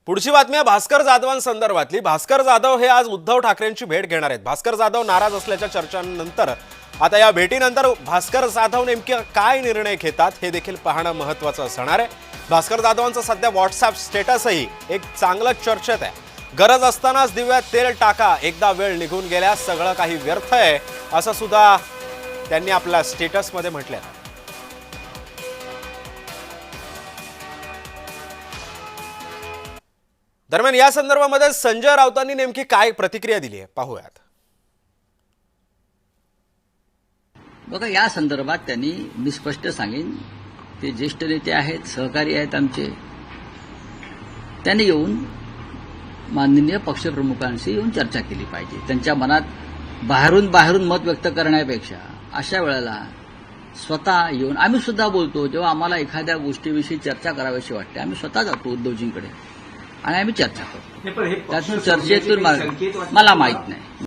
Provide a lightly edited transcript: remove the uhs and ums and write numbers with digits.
पुढची बातमी आहे भास्कर जाधवांसंदर्भातली। भास्कर जाधव हे आज उद्धव ठाकरेंची भेट घेणार आहेत। भास्कर जाधव नाराज असल्याच्या चर्चांनंतर आता या भेटीनंतर भास्कर जाधव नेमके काय निर्णय घेतात हे देखील पाहणं महत्त्वाचं असणार आहे। भास्कर जाधवांचं सध्या व्हॉट्सअप स्टेटसही एक चांगलं चर्चेत आहे। गरज असतानाच दिव्यात तेल टाका, एकदा वेळ निघून गेल्यास सगळं काही व्यर्थ आहे, असं सुद्धा त्यांनी आपल्या स्टेटसमध्ये म्हटलं आहे। दरम्यान या संदर्भामध्ये संजय राऊतांनी नेमकी काय प्रतिक्रिया दिली आहे पाहूयात। बघा, या संदर्भात त्यांनी मी स्पष्ट सांगेन, ते ज्येष्ठ नेते आहेत, सहकारी आहेत आमचे, त्यांनी येऊन माननीय पक्षप्रमुखांशी येऊन चर्चा केली पाहिजे। त्यांच्या मनात बाहेरून मत व्यक्त करण्यापेक्षा अशा वेळेला स्वतः येऊन आम्ही सुद्धा बोलतो। जेव्हा आम्हाला एखाद्या गोष्टीविषयी चर्चा करावीशी वाटते, आम्ही स्वतः जातो उद्धवजींकडे आणि आम्ही चर्चा करतो। त्यातून चर्चेतून मला माहित नाही।